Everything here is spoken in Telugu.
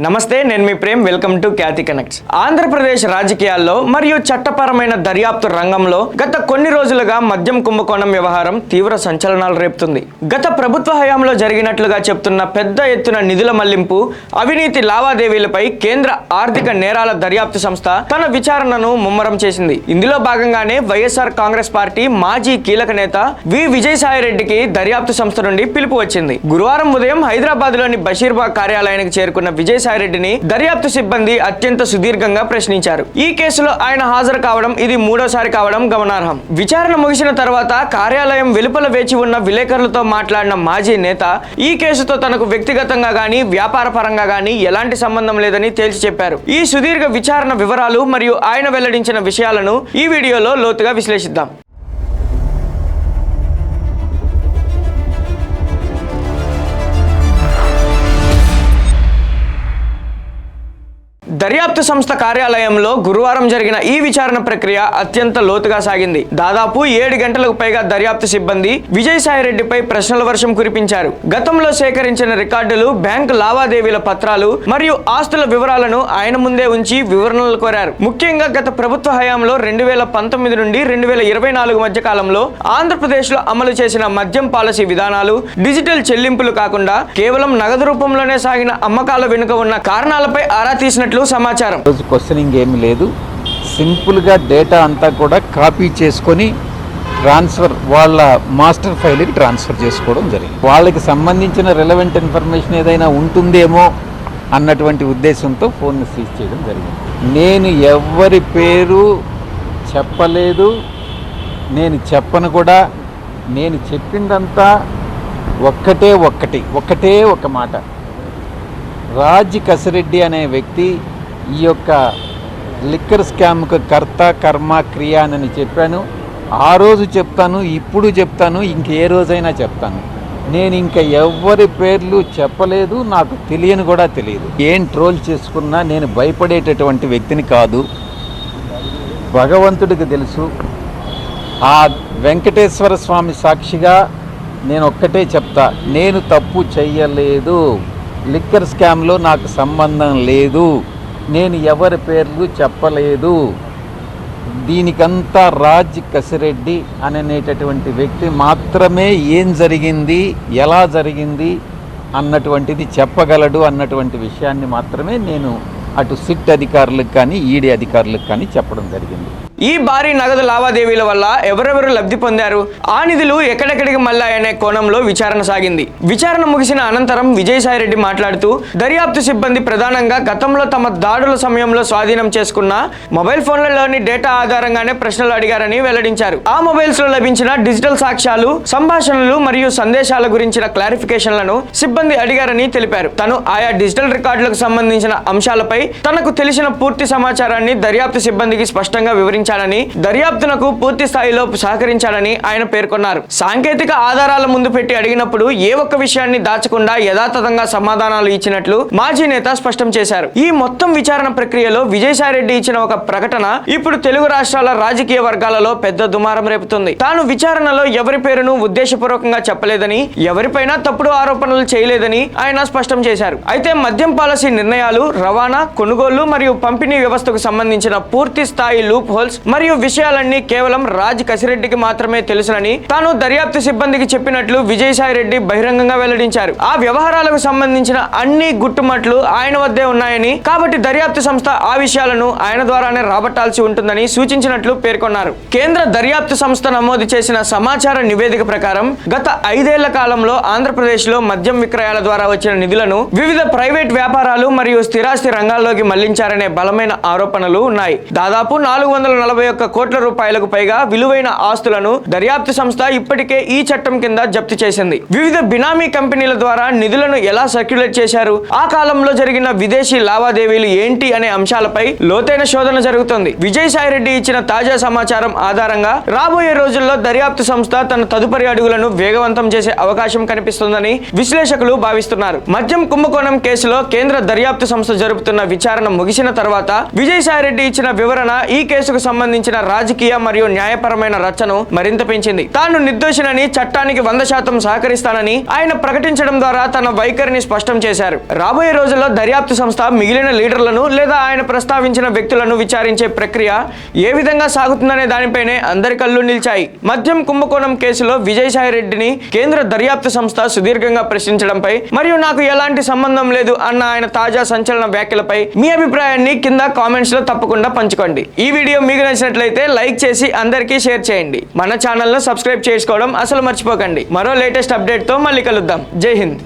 నమస్తే, నేను మీ Prem. Welcome to Khyathi connects. Andhra Pradesh రాజకీయాల్లో మరియు చట్టపరమైన దర్యాప్తు రంగంలో గత కొన్ని రోజులుగా మద్యం కుంభకోణం వ్యవహారం తీవ్ర సంచలనాలు రేపుతుంది. గత ప్రభుత్వ హయాంలో జరిగినట్లుగా చెప్తున్న పెద్ద ఎత్తున నిధుల మళ్లింపు, అవినీతి లావాదేవీలపై కేంద్ర ఆర్థిక నేరాల దర్యాప్తు సంస్థ తన విచారణను ముమ్మరం చేసింది. ఇందులో భాగంగానే వైఎస్ఆర్ కాంగ్రెస్ పార్టీ మాజీ కీలక నేత విజయసాయిరెడ్డికి దర్యాప్తు సంస్థ నుండి పిలుపు వచ్చింది. గురువారం ఉదయం హైదరాబాద్ లోని బషీర్బాగ్ కార్యాలయానికి చేరుకున్న విజయసాయిరెడ్డిని దర్యాప్తు సిబ్బంది అత్యంత సుదీర్ఘంగా ప్రశ్నించారు. ఈ కేసులో ఆయన హాజరు కావడం ఇది మూడోసారి కావడం గమనార్హం. విచారణ ముగిసిన తర్వాత కార్యాలయం వెలుపల వేచి ఉన్న విలేకరులతో మాట్లాడిన మాజీ నేత ఈ కేసుతో తనకు వ్యక్తిగతంగా గానీ వ్యాపార పరంగా గానీ ఎలాంటి సంబంధం లేదని తేల్చి చెప్పారు. ఈ సుదీర్ఘ విచారణ వివరాలు మరియు ఆయన వెల్లడించిన విషయాలను ఈ వీడియోలో లోతుగా విశ్లేషిద్దాం. దర్యాప్తు సంస్థ కార్యాలయంలో గురువారం జరిగిన ఈ విచారణ ప్రక్రియ అత్యంత లోతుగా సాగింది. దాదాపు 7 గంటలకు పైగా దర్యాప్తు సిబ్బంది విజయసాయిరెడ్డిపై ప్రశ్నల వర్షం కురిపించారు. గతంలో సేకరించిన రికార్డులు, బ్యాంకు లావాదేవీల పత్రాలు మరియు ఆస్తుల వివరాలను ఆయన ముందే ఉంచి వివరణలు కోరారు. ముఖ్యంగా గత ప్రభుత్వ హయాంలో 2019 నుండి 2024 మధ్య కాలంలో ఆంధ్రప్రదేశ్ లో అమలు చేసిన మద్యం పాలసీ విధానాలు, డిజిటల్ చెల్లింపులు కాకుండా కేవలం నగదు రూపంలోనే సాగిన అమ్మకాల వెనుక ఉన్న కారణాలపై ఆరా తీసినట్లు సమాచారం. రోజు క్వశ్చనింగ్ ఏమి లేదు, సింపుల్గా డేటా అంతా కూడా కాపీ చేసుకొని ట్రాన్స్ఫర్ వాళ్ళ మాస్టర్ ఫైల్కి ట్రాన్స్ఫర్ చేసుకోవడం జరిగింది. వాళ్ళకి సంబంధించిన రిలవెంట్ ఇన్ఫర్మేషన్ ఏదైనా ఉంటుందేమో అన్నటువంటి ఉద్దేశంతో ఫోన్ని సీజ్ చేయడం జరిగింది. నేను ఎవరి పేరు చెప్పలేదు, నేను చెప్పను కూడా. నేను చెప్పిందంతా ఒకటే ఒక మాట. రాజ్ కసిరెడ్డి అనే వ్యక్తి ఈ యొక్క లిక్కర్ స్కామ్కు కర్త కర్మ క్రియ అని చెప్పాను. ఆ రోజు చెప్తాను, ఇప్పుడు చెప్తాను, ఇంకే రోజైనా చెప్తాను. నేను ఇంకా ఎవరి పేర్లు చెప్పలేదు, నాకు తెలియని కూడా తెలియదు. ఏం ట్రోల్ చేసుకున్నా నేను భయపడేటటువంటి వ్యక్తిని కాదు. భగవంతుడికి తెలుసు. ఆ వెంకటేశ్వర స్వామి సాక్షిగా నేను ఒక్కటే చెప్తా, నేను తప్పు చెయ్యలేదు. లిక్కర్ స్కామ్లో నాకు సంబంధం లేదు. నేను ఎవరి పేర్లు చెప్పలేదు. దీనికంతా రాజ్ కసిరెడ్డి అనేటటువంటి వ్యక్తి మాత్రమే ఏం జరిగింది, ఎలా జరిగింది అన్నటువంటిది చెప్పగలడు అన్నటువంటి విషయాన్ని మాత్రమే నేను అటు సిట్ అధికారులకు కానీ ఈడీ అధికారులకు కానీ చెప్పడం జరిగింది. ఈ భారీ నగదు లావాదేవీల వల్ల ఎవరెవరు లబ్ధి పొందారు, ఆ నిధులు ఎక్కడెక్కడికి మళ్ళాయనే కోణంలో విచారణ సాగింది. విచారణ ముగిసిన అనంతరం విజయసాయిరెడ్డి మాట్లాడుతూ దర్యాప్తు సిబ్బంది ప్రధానంగా గతంలో తమ దాడుల సమయంలో స్వాధీనం చేసుకున్న మొబైల్ ఫోన్లలోని డేటా ఆధారంగానే ప్రశ్నలు అడిగారని వెల్లడించారు. ఆ మొబైల్స్ లో లభించిన డిజిటల్ సాక్ష్యాలు, సంభాషణలు మరియు సందేశాల గురించిన క్లారిఫికేషన్లను సిబ్బంది అడిగారని తెలిపారు. తను ఆయా డిజిటల్ రికార్డులకు సంబంధించిన అంశాలపై తనకు తెలిసిన పూర్తి సమాచారాన్ని దర్యాప్తు సిబ్బందికి స్పష్టంగా వివరించారు. దర్యాప్తునకు పూర్తి స్థాయిలో సహకరించాలని ఆయన పేర్కొన్నారు. సాంకేతిక ఆధారాల ముందు పెట్టి అడిగినప్పుడు ఏ ఒక్క విషయాన్ని దాచకుండా యథాతథంగా సమాధానాలు ఇచ్చినట్లు మాజీ నేత స్పష్టం చేశారు. ఈ మొత్తం విచారణ ప్రక్రియలో విజయసాయిరెడ్డి ఇచ్చిన ఒక ప్రకటన ఇప్పుడు తెలుగు రాష్ట్రాల రాజకీయ వర్గాలలో పెద్ద దుమారం రేపుతుంది. తాను విచారణలో ఎవరి పేరును ఉద్దేశపూర్వకంగా చెప్పలేదని, ఎవరిపైనా తప్పుడు ఆరోపణలు చేయలేదని ఆయన స్పష్టం చేశారు. అయితే మద్యం పాలసీ నిర్ణయాలు, రవాణా, కొనుగోలు మరియు పంపిణీ వ్యవస్థకు సంబంధించిన పూర్తి స్థాయి లూప్ హోల్స్ మరియు విషయాలన్నీ కేవలం రాజ్ కసిరెడ్డికి మాత్రమే తెలుసునని తాను దర్యాప్తు సిబ్బందికి చెప్పినట్లు విజయసాయిరెడ్డి బహిరంగంగా వెల్లడించారు. ఆ వ్యవహారాలకు సంబంధించిన అన్ని గుట్టుమట్లు ఆయన వద్దే ఉన్నాయని, కాబట్టి దర్యాప్తు సంస్థ ఆ విషయాలను ఆయన ద్వారానే రాబట్టాల్సి ఉంటుందని సూచించినట్లు పేర్కొన్నారు. కేంద్ర దర్యాప్తు సంస్థ నమోదు చేసిన సమాచార నివేదిక ప్రకారం గత 5 ఏళ్ల కాలంలో ఆంధ్రప్రదేశ్ లో మద్యం విక్రయాల ద్వారా వచ్చిన నిధులను వివిధ ప్రైవేట్ వ్యాపారాలు మరియు స్థిరాస్తి రంగాల్లోకి మళ్లించారనే బలమైన ఆరోపణలు ఉన్నాయి. దాదాపు 441 కోట్ల రూపాయలకు పైగా విలువైన ఆస్తులను దర్యాప్తు సంస్థ ఇప్పటికే ఈ చట్టం కింద జప్తు చేసింది. వివిధ బినామీ కంపెనీల ద్వారా నిధులను ఎలా సర్క్యులేట్ చేశారు, ఆ కాలంలో జరిగిన విదేశీ లావాదేవీలు ఏంటి అనే అంశాలపై లోతైన శోధన జరుగుతోంది. విజయసాయిరెడ్డి ఇచ్చిన తాజా సమాచారం ఆధారంగా రాబోయే రోజుల్లో దర్యాప్తు సంస్థ తన తదుపరి అడుగులను వేగవంతం చేసే అవకాశం కనిపిస్తుందని విశ్లేషకులు భావిస్తున్నారు. మద్యం కుంభకోణం కేసులో కేంద్ర దర్యాప్తు సంస్థ జరుపుతున్న విచారణ ముగిసిన తర్వాత విజయసాయిరెడ్డి ఇచ్చిన వివరణ ఈ కేసుకు సంబంధించిన రాజకీయ మరియు న్యాయపరమైన రచ్చను మరింత పెంచింది. తాను నిర్దోషినని, చట్టానికి 100% సహకరిస్తానని ఆయన ప్రకటించడం ద్వారా తన వైఖరిని స్పష్టం చేశారు. రాబోయే రోజుల్లో దర్యాప్తు సంస్థ మిగిలిన లీడర్లను లేదా ఆయన ప్రస్తావించిన వ్యక్తులను విచారించే ప్రక్రియ ఏ విధంగా సాగుతుందనే దానిపైనే అందరి కళ్ళు నిలిచాయి. మద్యం కుంభకోణం కేసులో విజయసాయి రెడ్డిని కేంద్ర దర్యాప్తు సంస్థ సుదీర్ఘంగా ప్రశ్నించడంపై మరియు నాకు ఎలాంటి సంబంధం లేదు అన్న ఆయన తాజా సంచలన వ్యాఖ్యలపై మీ అభిప్రాయాన్ని కింద కామెంట్స్ లో తప్పకుండా పంచుకోండి. ఈ వీడియో మీకు నచ్చినట్లయితే లైక్ చేసి అందరికీ షేర్ చేయండి. మన ఛానల్ ను సబ్స్క్రైబ్ చేసుకోవడం అసలు మర్చిపోకండి. మరో లేటెస్ట్ అప్డేట్ తో మళ్ళీ కలుద్దాం. జై హింద్.